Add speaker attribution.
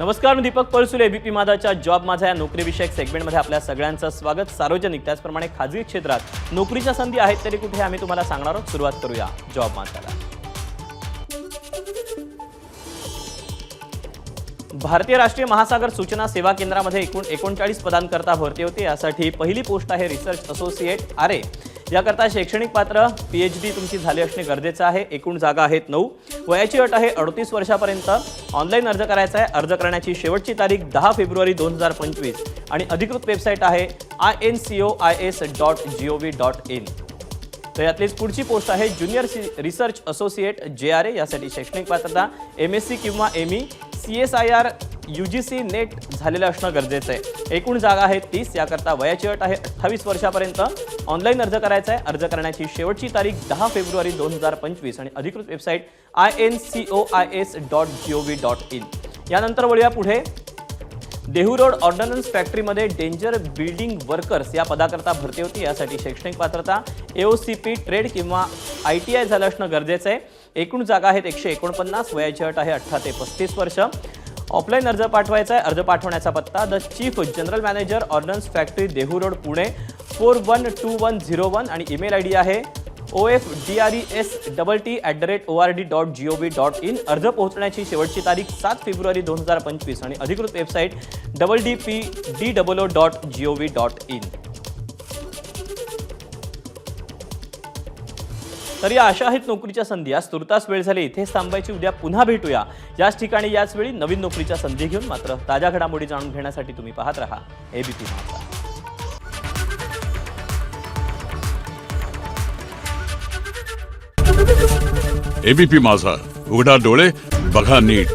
Speaker 1: नमस्कार, मी Deepak Palsule. ABP माझाच्या job माझा या नोकरीविषयक सेगमेंटमध्ये आपल्या सगळ्यांचं स्वागत. सार्वजनिक त्याचप्रमाणे खाजगी क्षेत्रात नोकरीच्या संधी आहेत तरी कुठे आम्ही तुम्हाला सांगणार आहोत. सुरुवात करूया जॉब माझाला. भारतीय राष्ट्रीय महासागर सूचना सेवा केंद्रामध्ये एकूण 39 पदांकरता भरती होते. यासाठी पहिली पोस्ट आहे रिसर्च असोसिएट RA. याकरता शैक्षणिक पात्र PhD तुमची झाली असणे गरजेचं आहे. एकूण जागा आहेत 9. वयाची अट आहे 38 वर्षापर्यंत. ऑनलाईन अर्ज करायचा आहे. अर्ज करण्याची शेवटची तारीख 10 फेब्रुवारी 2025 आणि अधिकृत वेबसाईट आहे incois.gov.in. तर यातलीच पुढची पोस्ट आहे ज्युनियर रिसर्च असोसिएट JRA. यासाठी शैक्षणिक पात्रता MSc किंवा ME, CSIR UGC नेट झालेलं असणं गरजेचं आहे. एकूण जागा आहेत 30. याकरता वयाची अट आहे 28 वर्षापर्यंत. ऑनलाईन अर्ज करायचा आहे. अर्ज करण्याची शेवटची तारीख 10 फेब्रुवारी 2025 आणि अधिकृत वेबसाईट incois.gov.in. यानंतर वळूया पुढे. देहू रोड ऑर्डनन्स फॅक्टरीमध्ये डेंजर बिल्डिंग वर्कर्स या पदाकरता भरती होती. यासाठी शैक्षणिक पात्रता AOCP ट्रेड किंवा ITI झालं असणं गरजेचं आहे. एकूण जागा आहेत 149. वयाची अट आहे 18 ते 35 वर्ष. ऑफलाईन अर्ज पाठवायचा आहे. अर्ज पाठवण्याचा पत्ता the chief general manager ordnance factory Dehu road Pune 412101 आणि ईमेल ID आहे ofdrestt@ord.gov.in. अर्ज पोहोचण्याची शेवटची तारीख 7 फेब्रुवारी 2025 आणि अधिकृत वेबसाईट www.dpdwo.gov.in. तर या अशा आहेत नोकरीच्या संधी. आज तुर्तास वेळ झाली इथेच थांबायची. उद्या पुन्हा भेटूया याच ठिकाणी याच वेळी नवीन नोकरीच्या संधी घेऊन. मात्र ताज्या घडामोडी जाणून घेण्यासाठी तुम्ही पाहत रहा एबीपी माझा.
Speaker 2: एबीपी माझा, उघडा डोळे बघा नीट.